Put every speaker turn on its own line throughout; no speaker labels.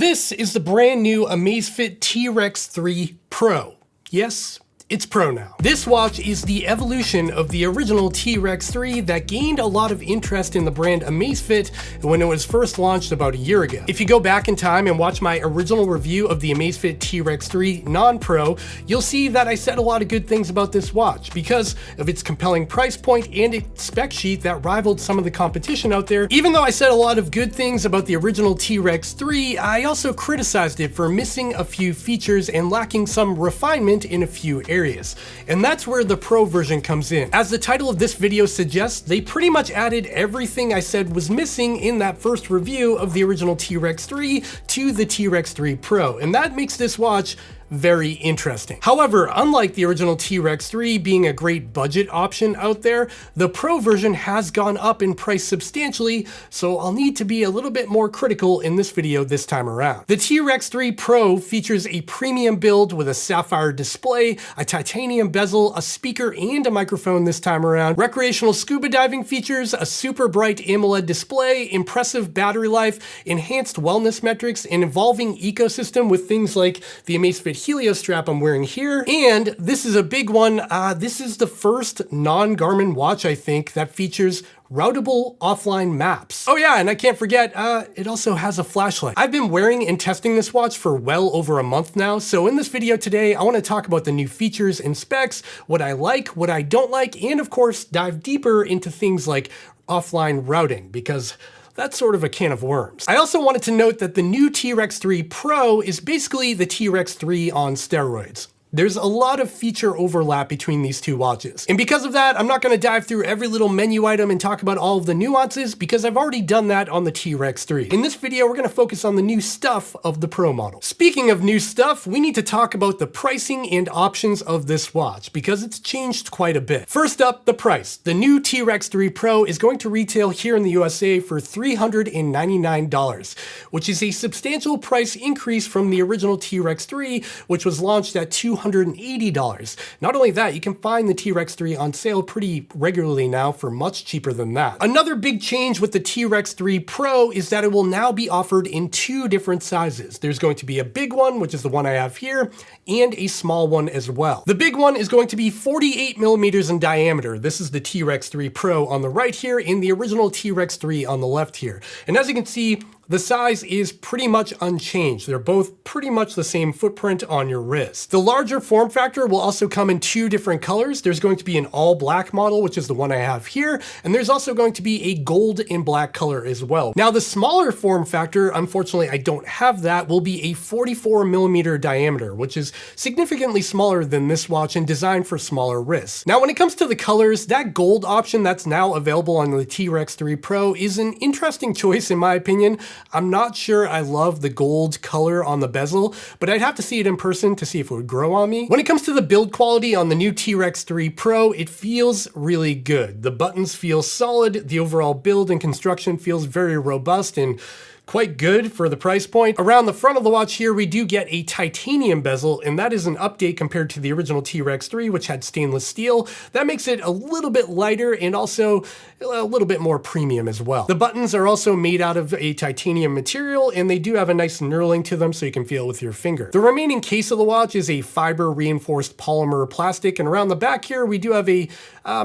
This is the brand new Amazfit T-Rex 3 Pro. Yes, it's Pro now. This watch is the evolution of the original T-Rex 3 that gained a lot of interest in the brand Amazfit when it was first launched about a year ago. If you go back in time and watch my original review of the Amazfit T-Rex 3 non-Pro, you'll see that I said a lot of good things about this watch because of its compelling price point and its spec sheet that rivaled some of the competition out there. Even though I said a lot of good things about the original T-Rex 3, I also criticized it for missing a few features and lacking some refinement in a few areas. And that's where the Pro version comes in. As the title of this video suggests, they pretty much added everything I said was missing in that first review of the original T-Rex 3 to the T-Rex 3 Pro, and that makes this watch very interesting. However, unlike the original T-Rex 3 being a great budget option out there, the Pro version has gone up in price substantially, so I'll need to be a little bit more critical in this video this time around. The T-Rex 3 Pro features a premium build with a sapphire display, a titanium bezel, a speaker, and a microphone this time around, recreational scuba diving features, a super bright AMOLED display, impressive battery life, enhanced wellness metrics, an evolving ecosystem with things like the Amazfit Helio strap I'm wearing here, and this is a big one, this is the first non-Garmin watch, I think, that features routable offline maps. Oh yeah, and I can't forget, it also has a flashlight. I've been wearing and testing this watch for well over a month now, so in this video today, I want to talk about the new features and specs, what I like, what I don't like, and of course, dive deeper into things like offline routing, because that's sort of a can of worms. I also wanted to note that the new T-Rex 3 Pro is basically the T-Rex 3 on steroids. There's a lot of feature overlap between these two watches. And because of that, I'm not gonna dive through every little menu item and talk about all of the nuances because I've already done that on the T-Rex 3. In this video, we're gonna focus on the new stuff of the Pro model. Speaking of new stuff, we need to talk about the pricing and options of this watch because it's changed quite a bit. First up, the price. The new T-Rex 3 Pro is going to retail here in the USA for $399, which is a substantial price increase from the original T-Rex 3, which was launched at $280. Not only that, you can find the T-Rex 3 on sale pretty regularly now for much cheaper than that. Another big change with the T-Rex 3 Pro is that it will now be offered in two different sizes. There's going to be a big one, which is the one I have here, and a small one as well. The big one is going to be 48 millimeters in diameter. This is the T-Rex 3 Pro on the right here, and the original T-Rex 3 on the left here. And as you can see, the size is pretty much unchanged. They're both pretty much the same footprint on your wrist. The larger form factor will also come in two different colors. There's going to be an all black model, which is the one I have here, and there's also going to be a gold and black color as well. Now the smaller form factor, unfortunately I don't have that, will be a 44 millimeter diameter, which is significantly smaller than this watch and designed for smaller wrists. Now when it comes to the colors, that gold option that's now available on the T-Rex 3 Pro is an interesting choice in my opinion. I'm not sure I love the gold color on the bezel, but I'd have to see it in person to see if it would grow on me. When it comes to the build quality on the new T-Rex 3 Pro, it feels really good. The buttons feel solid, the overall build and construction feels very robust and quite good for the price point. Around the front of the watch here, we do get a titanium bezel, and that is an update compared to the original T-Rex 3, which had stainless steel. That makes it a little bit lighter and also a little bit more premium as well. The buttons are also made out of a titanium material, and they do have a nice knurling to them so you can feel it with your finger. The remaining case of the watch is a fiber reinforced polymer plastic, and around the back here, we do have a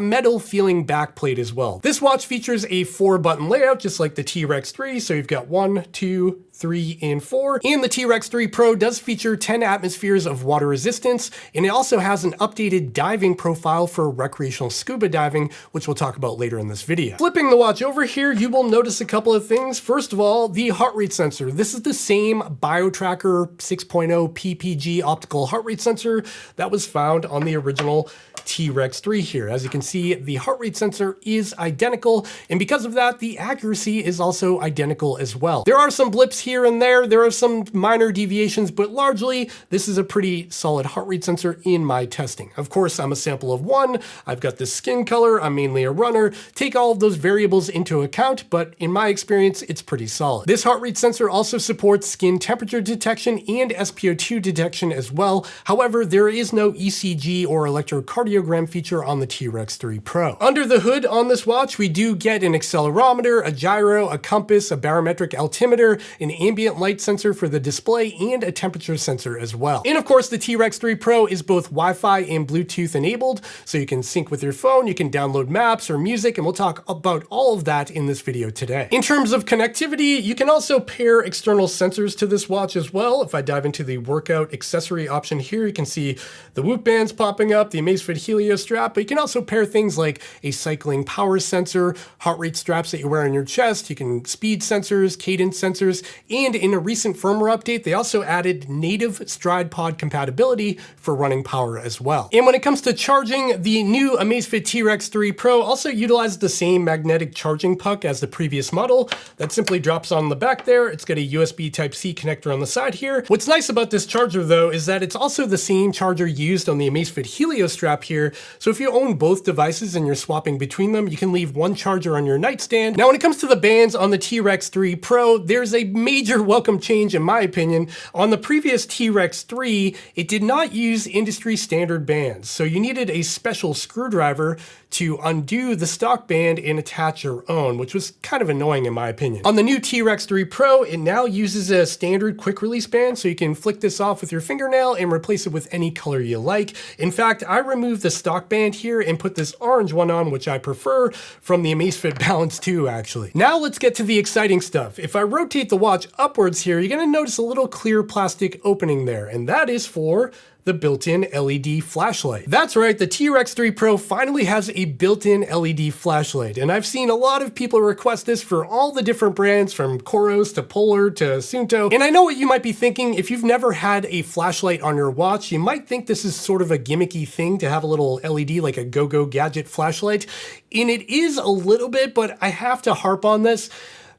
metal feeling back plate as well. This watch features a 4-button layout, just like the T-Rex 3, so you've got 1, 2, 3, and 4. And the T-Rex 3 Pro does feature 10 atmospheres of water resistance, and it also has an updated diving profile for recreational scuba diving, which we'll talk about later in this video. Flipping the watch over here, you will notice a couple of things. First of all, the heart rate sensor. This is the same BioTracker 6.0 PPG optical heart rate sensor that was found on the original T-Rex 3 here. As you can see, the heart rate sensor is identical, and because of that, the accuracy is also identical as well. There are some blips here and there are some minor deviations, but largely, this is a pretty solid heart rate sensor in my testing. Of course, I'm a sample of one, I've got this skin color, I'm mainly a runner, take all of those variables into account, but in my experience, it's pretty solid. This heart rate sensor also supports skin temperature detection and SpO2 detection as well. However, there is no ECG or electrocardiogram cardiogram feature on the T-Rex 3 Pro. Under the hood on this watch, we do get an accelerometer, a gyro, a compass, a barometric altimeter, an ambient light sensor for the display, and a temperature sensor as well. And of course, the T-Rex 3 Pro is both Wi-Fi and Bluetooth enabled, so you can sync with your phone, you can download maps or music, and we'll talk about all of that in this video today. In terms of connectivity, you can also pair external sensors to this watch as well. If I dive into the workout accessory option here, you can see the Whoop bands popping up, the Amazfit Helio strap, but you can also pair things like a cycling power sensor, heart rate straps that you wear on your chest, you can speed sensors, cadence sensors, and in a recent firmware update, they also added native Stride Pod compatibility for running power as well. And when it comes to charging, the new Amazfit T-Rex 3 Pro also utilizes the same magnetic charging puck as the previous model. That simply drops on the back there. It's got a USB Type-C connector on the side here. What's nice about this charger though is that it's also the same charger used on the Amazfit Helio strap here. So if you own both devices and you're swapping between them, you can leave one charger on your nightstand. Now when it comes to the bands on the T-Rex 3 Pro, there's a major welcome change in my opinion. On the previous T-Rex 3, it did not use industry standard bands. So you needed a special screwdriver to undo the stock band and attach your own, which was kind of annoying in my opinion. On the new T-Rex 3 Pro, it now uses a standard quick release band, so you can flick this off with your fingernail and replace it with any color you like. In fact, I removed the stock band here and put this orange one on, which I prefer, from the Amazfit Balance 2 actually. Now let's get to the exciting stuff. If I rotate the watch upwards here, you're gonna notice a little clear plastic opening there, and that is for the built-in LED flashlight. That's right, the T-Rex 3 Pro finally has a built-in LED flashlight, and I've seen a lot of people request this for all the different brands from Coros to Polar to Suunto. And I know what you might be thinking, if you've never had a flashlight on your watch, you might think this is sort of a gimmicky thing to have a little LED like a go-go gadget flashlight. And it is a little bit, but I have to harp on this.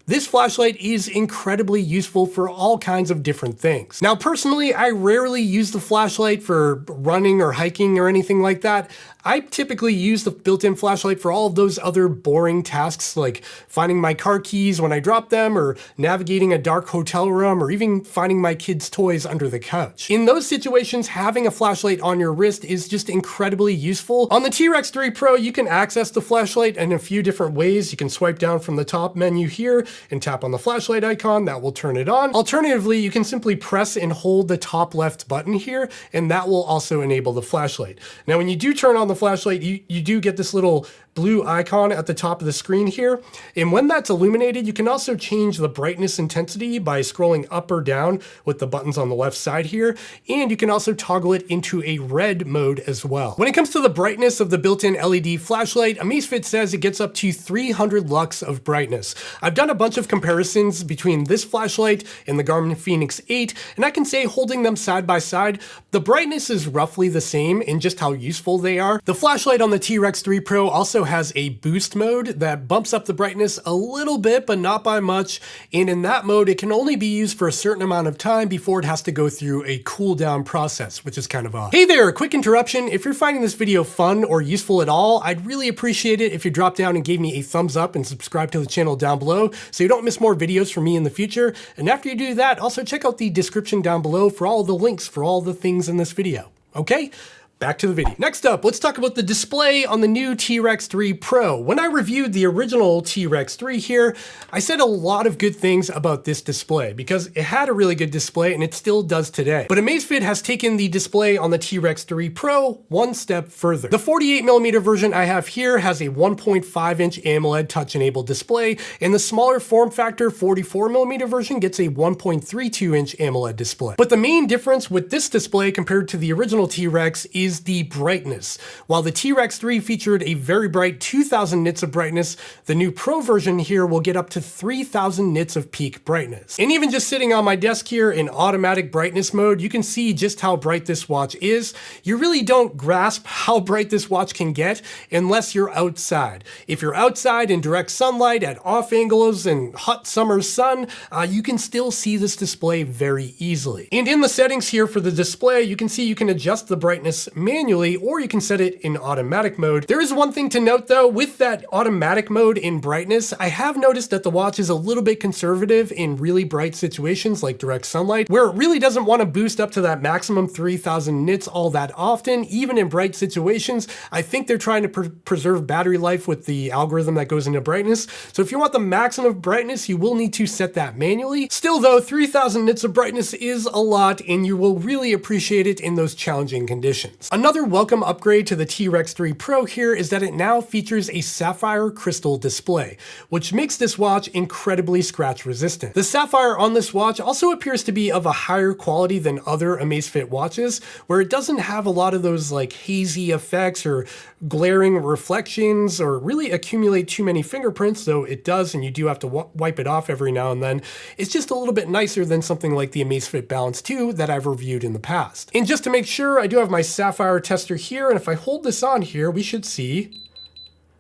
This flashlight is incredibly useful for all kinds of different things. Now, personally, I rarely use the flashlight for running or hiking or anything like that. I typically use the built-in flashlight for all of those other boring tasks like finding my car keys when I drop them, or navigating a dark hotel room, or even finding my kids' toys under the couch. In those situations, having a flashlight on your wrist is just incredibly useful. On the T-Rex 3 Pro, you can access the flashlight in a few different ways. You can swipe down from the top menu here and tap on the flashlight icon. That will turn it on. Alternatively, you can simply press and hold the top left button here, and that will also enable the flashlight. Now, when you do turn on the flashlight, you do get this little blue icon at the top of the screen here. And when that's illuminated, you can also change the brightness intensity by scrolling up or down with the buttons on the left side here. And you can also toggle it into a red mode as well. When it comes to the brightness of the built-in LED flashlight, Amazfit says it gets up to 300 lux of brightness. I've done a bunch of comparisons between this flashlight and the Garmin Fenix 8, and I can say holding them side by side, the brightness is roughly the same in just how useful they are. The flashlight on the T-Rex 3 Pro also has a boost mode that bumps up the brightness a little bit, but not by much. And in that mode, it can only be used for a certain amount of time before it has to go through a cool down process, which is kind of odd. Hey there, quick interruption. If you're finding this video fun or useful at all, I'd really appreciate it if you drop down and gave me a thumbs up and subscribe to the channel down below so you don't miss more videos from me in the future. And after you do that, also check out the description down below for all the links for all the things in this video. Okay? Back to the video. Next up, let's talk about the display on the new T-Rex 3 Pro. When I reviewed the original T-Rex 3 here, I said a lot of good things about this display because it had a really good display and it still does today. But Amazfit has taken the display on the T-Rex 3 Pro one step further. The 48mm version I have here has a 1.5-inch AMOLED touch-enabled display, and the smaller form factor 44mm version gets a 1.32-inch AMOLED display. But the main difference with this display compared to the original T-Rex is the brightness. While the T-Rex 3 featured a very bright 2000 nits of brightness, the new Pro version here will get up to 3000 nits of peak brightness. And even just sitting on my desk here in automatic brightness mode, you can see just how bright this watch is. You really don't grasp how bright this watch can get unless you're outside. If you're outside in direct sunlight at off angles and hot summer sun, you can still see this display very easily. And in the settings here for the display, you can see you can adjust the brightness manually, or you can set it in automatic mode. There is one thing to note though, with that automatic mode in brightness, I have noticed that the watch is a little bit conservative in really bright situations like direct sunlight, where it really doesn't want to boost up to that maximum 3000 nits all that often, even in bright situations. I think they're trying to preserve battery life with the algorithm that goes into brightness. So if you want the maximum brightness, you will need to set that manually. Still though, 3000 nits of brightness is a lot, and you will really appreciate it in those challenging conditions. Another welcome upgrade to the T-Rex 3 Pro here is that it now features a sapphire crystal display, which makes this watch incredibly scratch resistant. The sapphire on this watch also appears to be of a higher quality than other Amazfit watches, where it doesn't have a lot of those like hazy effects or glaring reflections or really accumulate too many fingerprints, though it does, and you do have to wipe it off every now and then. It's just a little bit nicer than something like the Amazfit Balance 2 that I've reviewed in the past. And just to make sure, I do have my sapphire tester here, and if I hold this on here, we should see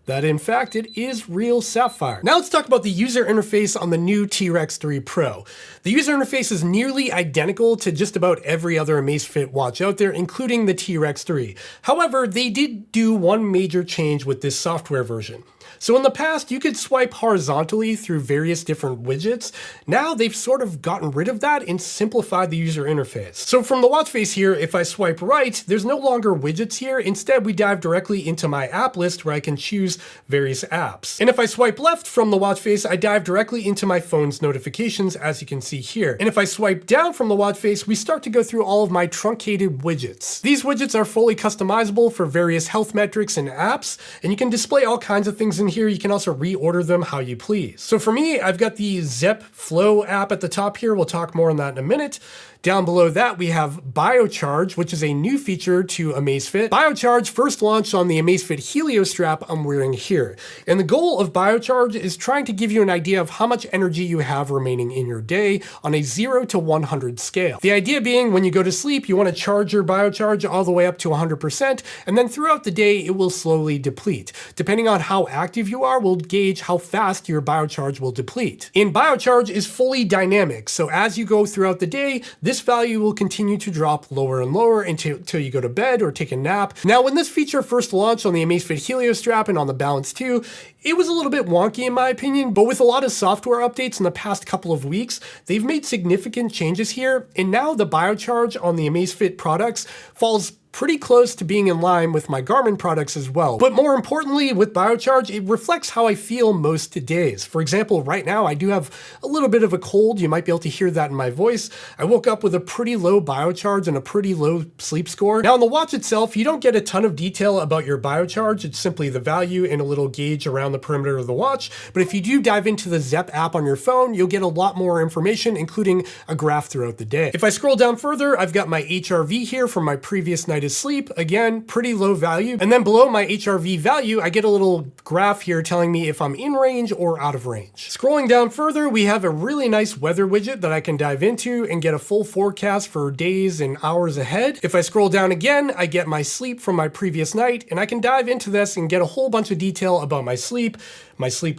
that in fact it is real sapphire. Now let's talk about the user interface on the new T-Rex 3 Pro. The user interface is nearly identical to just about every other Amazfit watch out there, including the T-Rex 3. However, they did do one major change with this software version. So in the past, you could swipe horizontally through various different widgets. Now they've sort of gotten rid of that and simplified the user interface. So from the watch face here, if I swipe right, there's no longer widgets here. Instead, we dive directly into my app list where I can choose various apps. And if I swipe left from the watch face, I dive directly into my phone's notifications, as you can see here. And if I swipe down from the watch face, we start to go through all of my truncated widgets. These widgets are fully customizable for various health metrics and apps, and you can display all kinds of things in here. You can also reorder them how you please. So for me, I've got the Zepp Flow app at the top here. We'll talk more on that in a minute. Down below that, we have BioCharge, which is a new feature to Amazfit. BioCharge first launched on the Amazfit Helio strap I'm wearing here. And the goal of BioCharge is trying to give you an idea of how much energy you have remaining in your day on a 0 to 100 scale. The idea being, when you go to sleep, you want to charge your BioCharge all the way up to 100%, and then throughout the day, it will slowly deplete. Depending on how active you are, will gauge how fast your BioCharge will deplete. And BioCharge is fully dynamic, so as you go throughout the day, this value will continue to drop lower and lower until you go to bed or take a nap. Now, when this feature first launched on the Amazfit Helio strap and on the Balance 2, it was a little bit wonky in my opinion, but with a lot of software updates in the past couple of weeks, they've made significant changes here, and now the BioCharge on the Amazfit products falls pretty close to being in line with my Garmin products as well. But more importantly, with BioCharge, it reflects how I feel most days. For example, right now I do have a little bit of a cold. You might be able to hear that in my voice. I woke up with a pretty low BioCharge and a pretty low sleep score. Now on the watch itself, you don't get a ton of detail about your BioCharge. It's simply the value and a little gauge around the perimeter of the watch. But if you do dive into the Zepp app on your phone, you'll get a lot more information, including a graph throughout the day. If I scroll down further, I've got my HRV here from my previous night of sleep. Again, pretty low value. And then below my HRV value, I get a little graph here telling me if I'm in range or out of range. Scrolling down further, we have a really nice weather widget that I can dive into and get a full forecast for days and hours ahead. If I scroll down again, I get my sleep from my previous night, and I can dive into this and get a whole bunch of detail about my sleep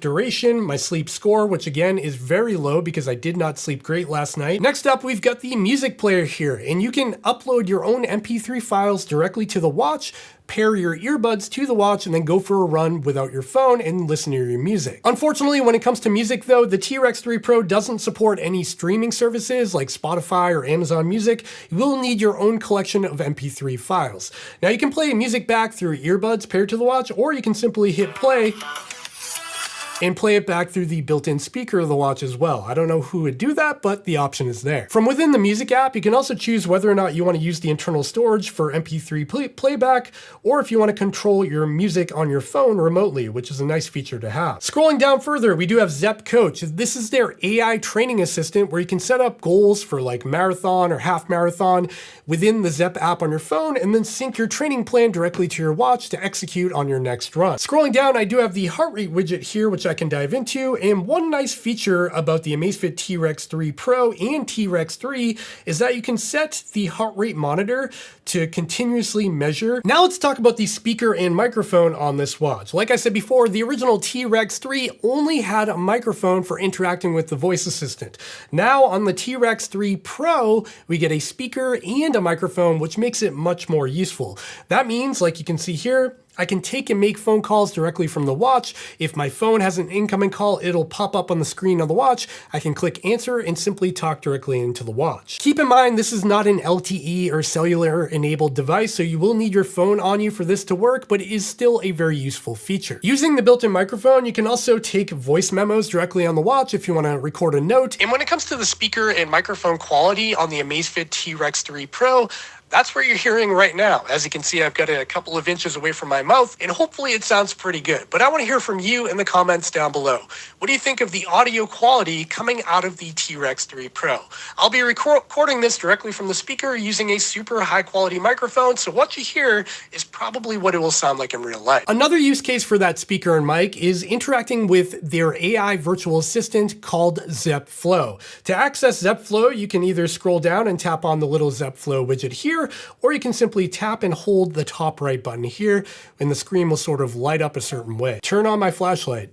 duration, my sleep score, which again is very low because I did not sleep great last night. Next up, we've got the music player here, and you can upload your own MP3 files directly to the watch, pair your earbuds to the watch, and then go for a run without your phone and listen to your music. Unfortunately, when it comes to music though, the T-Rex 3 Pro doesn't support any streaming services like Spotify or Amazon Music. You will need your own collection of MP3 files. Now you can play music back through earbuds paired to the watch, or you can simply hit play and play it back through the built-in speaker of the watch as well. I don't know who would do that, but the option is there. From within the music app, you can also choose whether or not you want to use the internal storage for MP3 playback, or if you want to control your music on your phone remotely, which is a nice feature to have. Scrolling down further, we do have Zepp Coach. This is their AI training assistant where you can set up goals for like marathon or half marathon within the Zepp app on your phone, and then sync your training plan directly to your watch to execute on your next run. Scrolling down, I do have the heart rate widget here, which I can dive into. And one nice feature about the Amazfit T-Rex 3 Pro and T-Rex 3 is that you can set the heart rate monitor to continuously measure. Now let's talk about the speaker and microphone on this watch. Like I said before, the original T-Rex 3 only had a microphone for interacting with the voice assistant. Now on the T-Rex 3 Pro, we get a speaker and a microphone, which makes it much more useful. That means, like you can see here, I can take and make phone calls directly from the watch. If my phone has an incoming call, it'll pop up on the screen of the watch. I can click answer and simply talk directly into the watch. Keep in mind, this is not an LTE or cellular enabled device, so you will need your phone on you for this to work, but it is still a very useful feature. Using the built-in microphone, you can also take voice memos directly on the watch if you want to record a note. And when it comes to the speaker and microphone quality on the Amazfit T-Rex 3 Pro, that's what you're hearing right now. As you can see, I've got it a couple of inches away from my mouth, and hopefully it sounds pretty good. But I want to hear from you in the comments down below. What do you think of the audio quality coming out of the T-Rex 3 Pro? I'll be recording this directly from the speaker using a super high quality microphone, so what you hear is probably what it will sound like in real life. Another use case for that speaker and mic is interacting with their AI virtual assistant called ZepFlow. To access ZepFlow, you can either scroll down and tap on the little ZepFlow widget here, or you can simply tap and hold the top right button here, and the screen will sort of light up a certain way. Turn on my flashlight.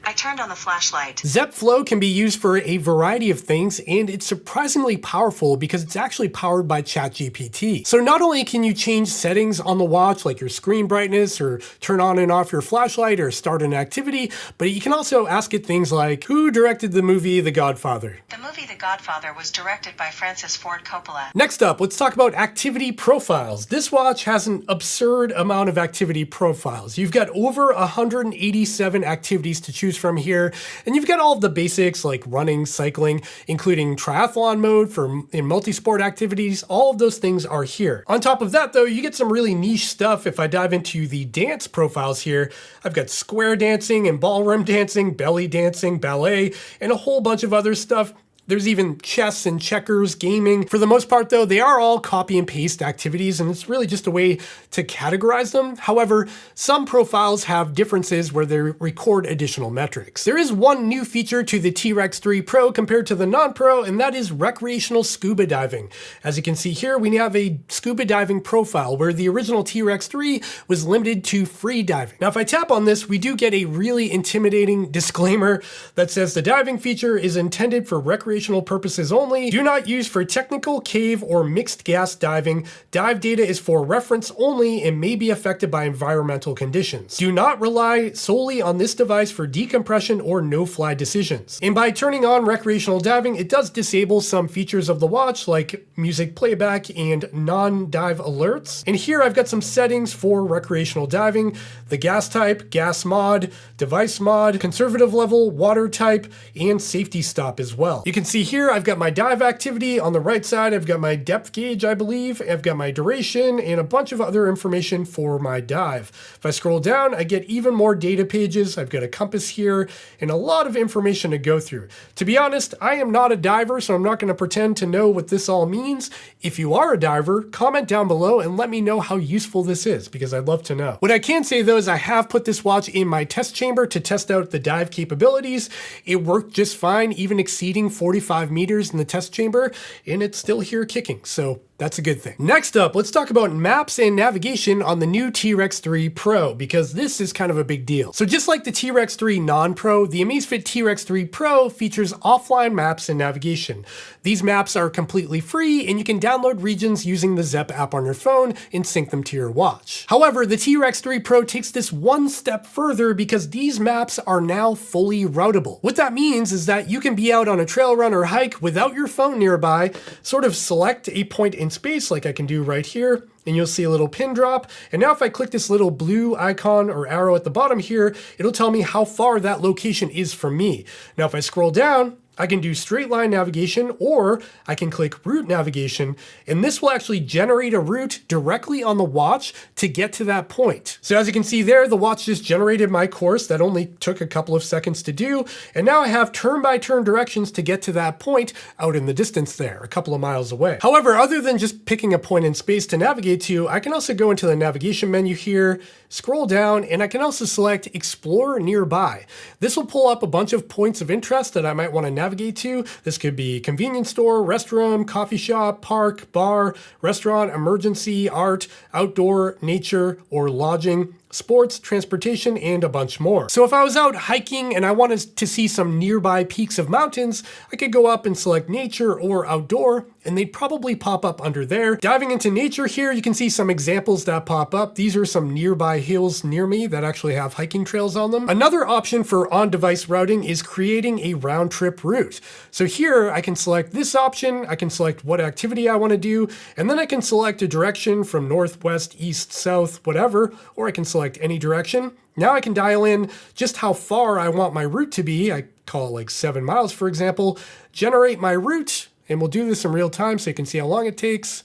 I turned on the flashlight.
ZepFlow can be used for a variety of things, and it's surprisingly powerful because it's actually powered by ChatGPT. So not only can you change settings on the watch, like your screen brightness, or turn on and off your flashlight, or start an activity, but you can also ask it things like, who directed the movie The Godfather?
The movie The Godfather was directed by Francis Ford Coppola.
Next up, let's talk about activity profiles. This watch has an absurd amount of activity profiles. You've got over 187 activities to choose from here, and you've got all of the basics like running, cycling, including triathlon mode in multi-sport activities. All of those things are here. On top of that though, you get some really niche stuff. If I dive into the dance profiles here, I've got square dancing and ballroom dancing, belly dancing, ballet, and a whole bunch of other stuff. There's even chess and checkers, gaming. For the most part though, they are all copy and paste activities, and it's really just a way to categorize them. However, some profiles have differences where they record additional metrics. There is one new feature to the T-Rex 3 Pro compared to the non-Pro, and that is recreational scuba diving. As you can see here, we have a scuba diving profile where the original T-Rex 3 was limited to free diving. Now, if I tap on this, we do get a really intimidating disclaimer that says the diving feature is intended for recreational purposes only. Do not use for technical, cave, or mixed gas diving. Dive data is for reference only and may be affected by environmental conditions. Do not rely solely on this device for decompression or no-fly decisions. And by turning on recreational diving, it does disable some features of the watch like music playback and non-dive alerts. And here I've got some settings for recreational diving: the gas type, gas mod, device mod, conservative level, water type, and safety stop as well. You can see here I've got my dive activity. On the right side, I've got my depth gauge, I believe. I've got my duration and a bunch of other information for my dive. If I scroll down, I get even more data pages. I've got a compass here and a lot of information to go through. To be honest, I am not a diver, so I'm not going to pretend to know what this all means. If you are a diver, comment down below and let me know how useful this is, because I'd love to know. What I can say though is I have put this watch in my test chamber to test out the dive capabilities. It worked just fine, even exceeding 45 meters in the test chamber, and it's still here kicking, so that's a good thing. Next up, let's talk about maps and navigation on the new T-Rex 3 Pro, because this is kind of a big deal. So just like the T-Rex 3 non-Pro, the Amazfit T-Rex 3 Pro features offline maps and navigation. These maps are completely free, and you can download regions using the Zep app on your phone and sync them to your watch. However, the T-Rex 3 Pro takes this one step further because these maps are now fully routable. What that means is that you can be out on a trail run or hike without your phone nearby, sort of select a point in space like I can do right here, and you'll see a little pin drop. And now if I click this little blue icon or arrow at the bottom here, it'll tell me how far that location is from me. Now if I scroll down, I can do straight line navigation, or I can click route navigation, and this will actually generate a route directly on the watch to get to that point. So as you can see there, the watch just generated my course that only took a couple of seconds to do, and now I have turn-by-turn directions to get to that point out in the distance there, a couple of miles away. However, other than just picking a point in space to navigate to, I can also go into the navigation menu here, scroll down, and I can also select Explore Nearby. This will pull up a bunch of points of interest that I might want to navigate to. This could be convenience store, restroom, coffee shop, park, bar, restaurant, emergency, art, outdoor, nature, or lodging, sports, transportation, and a bunch more. So if I was out hiking and I wanted to see some nearby peaks of mountains, I could go up and select nature or outdoor, and they'd probably pop up under there. Diving into nature here, you can see some examples that pop up. These are some nearby hills near me that actually have hiking trails on them. Another option for on-device routing is creating a round-trip route. So here I can select this option, I can select what activity I want to do, and then I can select a direction from north, west, east, south, whatever, or I can select any direction. Now I can dial in just how far I want my route to be. I call it like 7 miles, for example. Generate my route, and we'll do this in real time so you can see how long it takes.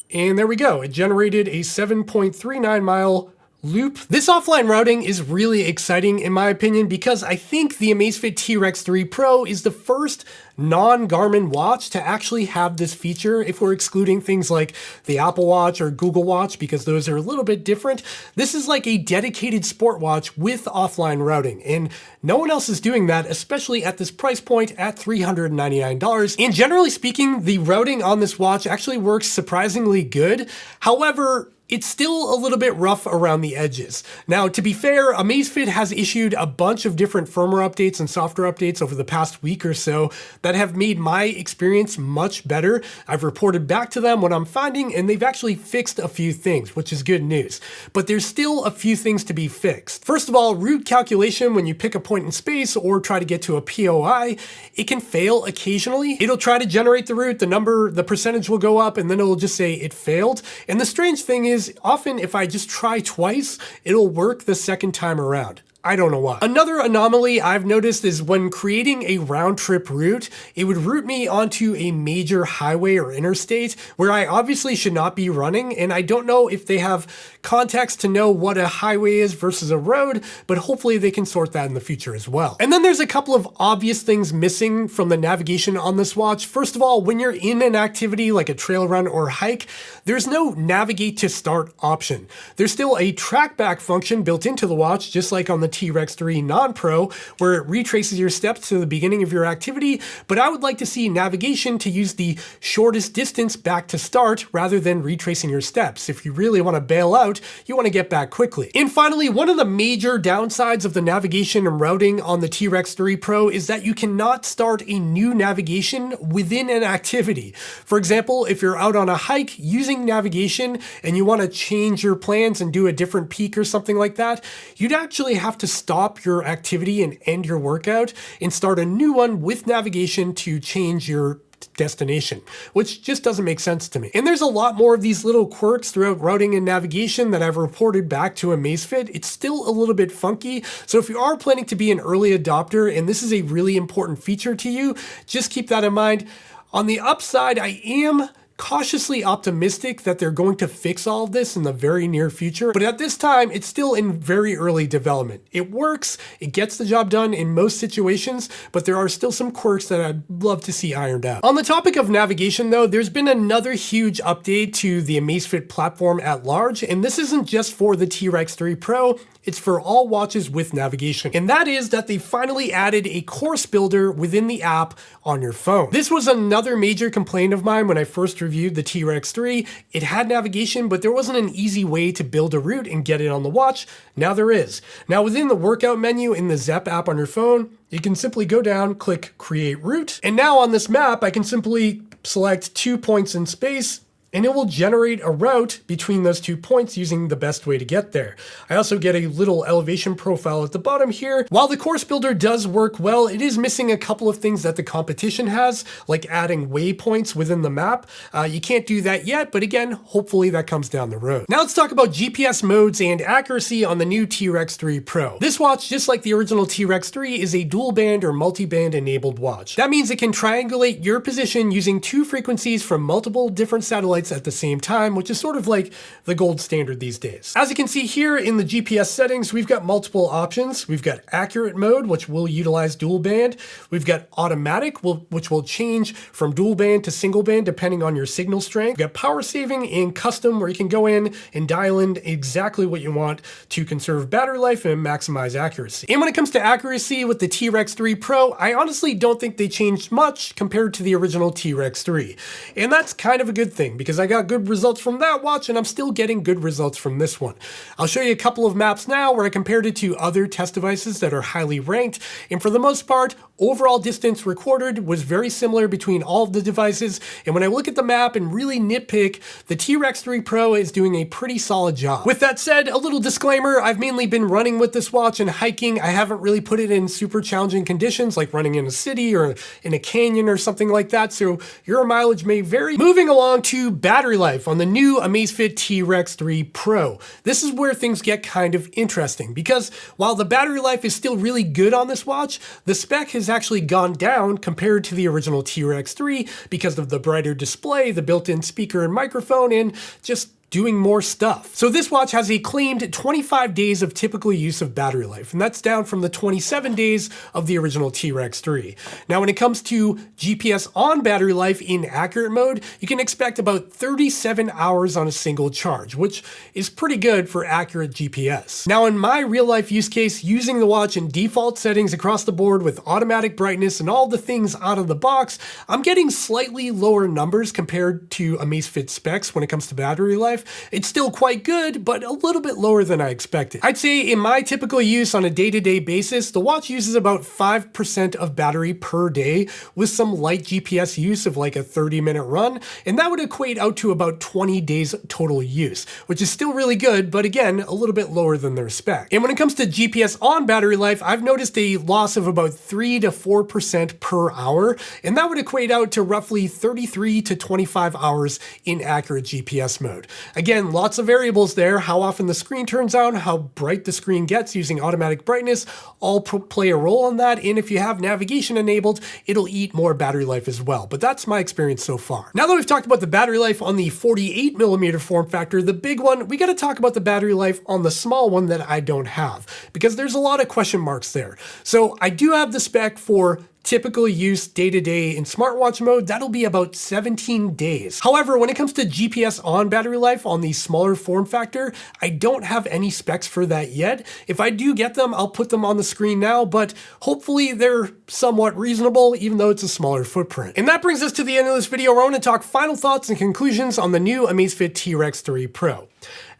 And there we go. It generated a 7.39 mile loop. This offline routing is really exciting in my opinion because I think the Amazfit T-Rex 3 Pro is the first non-Garmin watch to actually have this feature, if we're excluding things like the Apple Watch or Google Watch, because those are a little bit different. This is like a dedicated sport watch with offline routing, and no one else is doing that, especially at this price point at $399. And generally speaking, the routing on this watch actually works surprisingly good. However, it's still a little bit rough around the edges. Now, to be fair, Amazfit has issued a bunch of different firmware updates and software updates over the past week or so that have made my experience much better. I've reported back to them what I'm finding, and they've actually fixed a few things, which is good news. But there's still a few things to be fixed. First of all, route calculation when you pick a point in space or try to get to a POI, it can fail occasionally. It'll try to generate the route, the percentage will go up, and then it'll just say it failed. And the strange thing is, often if I just try twice, it'll work the second time around. I don't know why. Another anomaly I've noticed is when creating a round trip route, it would route me onto a major highway or interstate where I obviously should not be running, and I don't know if they have context to know what a highway is versus a road, but hopefully they can sort that in the future as well. And then there's a couple of obvious things missing from the navigation on this watch. First of all, when you're in an activity like a trail run or hike, there's no navigate to start option. There's still a track back function built into the watch, just like on the T-Rex 3 Non-Pro, where it retraces your steps to the beginning of your activity, but I would like to see navigation to use the shortest distance back to start rather than retracing your steps. If you really want to bail out, you want to get back quickly. And finally, one of the major downsides of the navigation and routing on the T-Rex 3 Pro is that you cannot start a new navigation within an activity. For example, if you're out on a hike using navigation and you want to change your plans and do a different peak or something like that, you'd actually have to stop your activity and end your workout and start a new one with navigation to change your destination, which just doesn't make sense to me. And there's a lot more of these little quirks throughout routing and navigation that I've reported back to Amazfit. It's still a little bit funky, so if you are planning to be an early adopter and this is a really important feature to you, just keep that in mind. On the upside, I am cautiously optimistic that they're going to fix all of this in the very near future, but at this time, it's still in very early development. It works, it gets the job done in most situations, but there are still some quirks that I'd love to see ironed out. On the topic of navigation though, there's been another huge update to the Amazfit platform at large, and this isn't just for the T-Rex 3 Pro, it's for all watches with navigation. And that is that they finally added a course builder within the app on your phone. This was another major complaint of mine when I first reviewed the T-Rex 3. It had navigation, but there wasn't an easy way to build a route and get it on the watch. Now there is. Now within the workout menu in the Zepp app on your phone, you can simply go down, click Create Route. And now on this map, I can simply select 2 points in space, and it will generate a route between those 2 points using the best way to get there. I also get a little elevation profile at the bottom here. While the course builder does work well, it is missing a couple of things that the competition has, like adding waypoints within the map. You can't do that yet, but again, hopefully that comes down the road. Now let's talk about GPS modes and accuracy on the new T-Rex 3 Pro. This watch, just like the original T-Rex 3, is a dual band or multi-band enabled watch. That means it can triangulate your position using 2 frequencies from multiple different satellites at the same time, which is sort of like the gold standard these days. As you can see here in the GPS settings, we've got multiple options. We've got accurate mode, which will utilize dual band. We've got automatic, which will change from dual band to single band depending on your signal strength. We've got power saving and custom, where you can go in and dial in exactly what you want to conserve battery life and maximize accuracy. And when it comes to accuracy with the T-Rex 3 Pro, I honestly don't think they changed much compared to the original T-Rex 3. And that's kind of a good thing, because I got good results from that watch and I'm still getting good results from this one. I'll show you a couple of maps now where I compared it to other test devices that are highly ranked, and for the most part, overall distance recorded was very similar between all of the devices, and when I look at the map and really nitpick, the T-Rex 3 Pro is doing a pretty solid job. With that said, a little disclaimer, I've mainly been running with this watch and hiking. I haven't really put it in super challenging conditions like running in a city or in a canyon or something like that, so your mileage may vary. Moving along to battery life on the new Amazfit T-Rex 3 Pro. This is where things get kind of interesting, because while the battery life is still really good on this watch, the spec has actually gone down compared to the original T-Rex 3 because of the brighter display, the built-in speaker and microphone, and just doing more stuff. So this watch has a claimed 25 days of typical use of battery life, and that's down from the 27 days of the original T-Rex 3. Now when it comes to GPS on battery life in accurate mode, you can expect about 37 hours on a single charge, which is pretty good for accurate GPS. Now in my real life use case, using the watch in default settings across the board with automatic brightness and all the things out of the box, I'm getting slightly lower numbers compared to Amazfit specs when it comes to battery life. It's still quite good, but a little bit lower than I expected. I'd say in my typical use on a day-to-day basis, the watch uses about 5% of battery per day with some light GPS use of like a 30-minute run, and that would equate out to about 20 days total use, which is still really good, but again, a little bit lower than their spec. And when it comes to GPS on battery life, I've noticed a loss of about 3 to 4% per hour, and that would equate out to roughly 33 to 25 hours in accurate GPS mode. Again, lots of variables there. How often the screen turns on, how bright the screen gets using automatic brightness, all play a role on that. And if you have navigation enabled, it'll eat more battery life as well. But that's my experience so far. Now that we've talked about the battery life on the 48mm form factor, the big one, we got to talk about the battery life on the small one that I don't have, because there's a lot of question marks there. So I do have the spec for typical use day-to-day in smartwatch mode. That'll be about 17 days. However, when it comes to GPS on battery life on the smaller form factor, I don't have any specs for that yet. If I do get them, I'll put them on the screen now, but hopefully they're somewhat reasonable, even though it's a smaller footprint. And that brings us to the end of this video, where I want to talk final thoughts and conclusions on the new Amazfit T-Rex 3 Pro.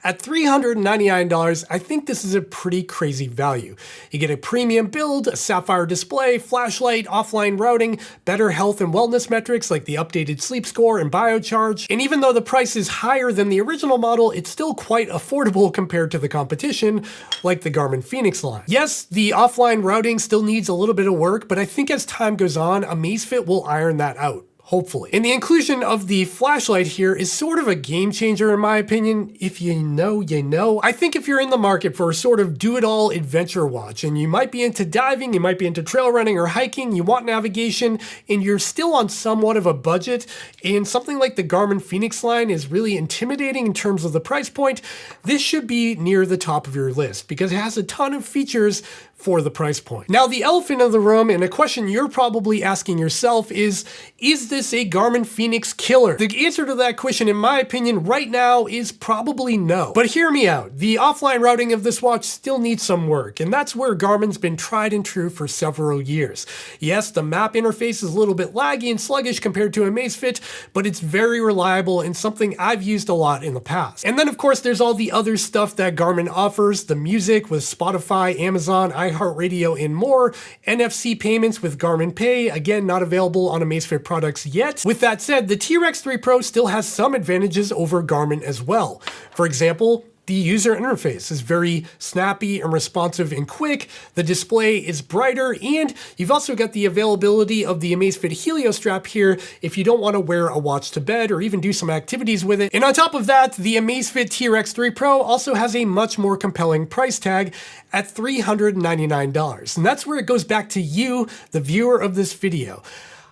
At $399, I think this is a pretty crazy value. You get a premium build, a sapphire display, flashlight, offline routing, better health and wellness metrics like the updated sleep score and biocharge. And even though the price is higher than the original model, it's still quite affordable compared to the competition, like the Garmin Fenix line. Yes, the offline routing still needs a little bit of work, but I think as time goes on, Amazfit will iron that out. Hopefully. And the inclusion of the flashlight here is sort of a game changer in my opinion. If you know, you know. I think if you're in the market for a sort of do-it-all adventure watch, and you might be into diving, you might be into trail running or hiking, you want navigation, and you're still on somewhat of a budget, and something like the Garmin Fenix line is really intimidating in terms of the price point, this should be near the top of your list, because it has a ton of features for the price point. Now, the elephant in the room, and a question you're probably asking yourself is this a Garmin Fenix killer? The answer to that question, in my opinion, right now is probably no. But hear me out. The offline routing of this watch still needs some work, and that's where Garmin's been tried and true for several years. Yes, the map interface is a little bit laggy and sluggish compared to Amazfit, but it's very reliable and something I've used a lot in the past. And then, of course, there's all the other stuff that Garmin offers, the music with Spotify, Amazon, iHeartRadio, and more, NFC payments with Garmin Pay, again, not available on Amazfit products yet. With that said, the T-Rex 3 Pro still has some advantages over Garmin as well. For example, the user interface is very snappy and responsive and quick. The display is brighter, and you've also got the availability of the Amazfit Helio strap here if you don't want to wear a watch to bed or even do some activities with it. And on top of that, the Amazfit T-Rex 3 Pro also has a much more compelling price tag at $399. And that's where it goes back to you, the viewer of this video.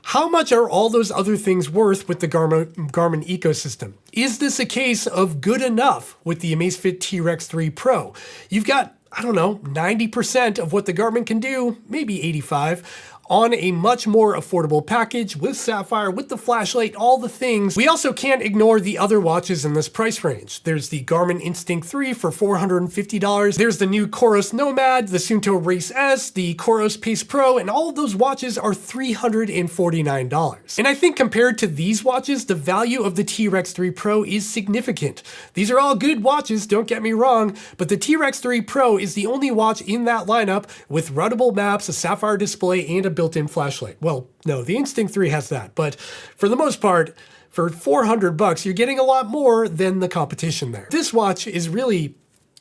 How much are all those other things worth with the Garmin ecosystem? Is this a case of good enough with the Amazfit T-Rex 3 Pro? You've got, I don't know, 90% of what the Garmin can do, maybe 85%, on a much more affordable package with Sapphire, with the flashlight, all the things. We also can't ignore the other watches in this price range. There's the Garmin Instinct 3 for $450. There's the new Coros Nomad, the Suunto Race S, the Coros Pace Pro, and all of those watches are $349. And I think compared to these watches, the value of the T-Rex 3 Pro is significant. These are all good watches, don't get me wrong, but the T-Rex 3 Pro is the only watch in that lineup with routable maps, a Sapphire display, and a built-in flashlight. Well, no, the Instinct 3 has that, but for the most part, for $400, you're getting a lot more than the competition there. This watch is really,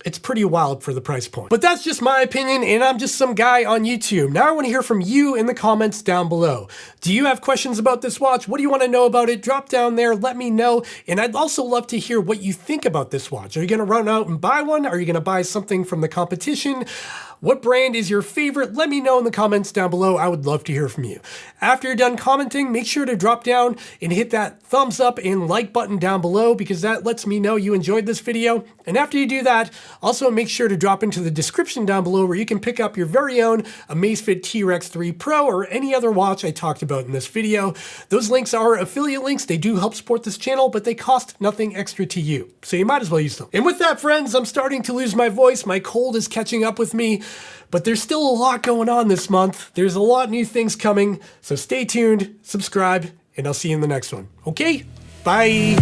it's pretty wild for the price point. But that's just my opinion, and I'm just some guy on YouTube. Now I want to hear from you in the comments down below. Do you have questions about this watch? What do you want to know about it? Drop down there, let me know. And I'd also love to hear what you think about this watch. Are you going to run out and buy one? Are you going to buy something from the competition? What brand is your favorite? Let me know in the comments down below. I would love to hear from you. After you're done commenting, make sure to drop down and hit that thumbs up and like button down below because that lets me know you enjoyed this video. And after you do that, also make sure to drop into the description down below where you can pick up your very own Amazfit T-Rex 3 Pro or any other watch I talked about in this video. Those links are affiliate links. They do help support this channel, but they cost nothing extra to you. So you might as well use them. And with that, friends, I'm starting to lose my voice. My cold is catching up with me. But there's still a lot going on this month. There's a lot of new things coming. So stay tuned, subscribe, and I'll see you in the next one. Okay? Bye.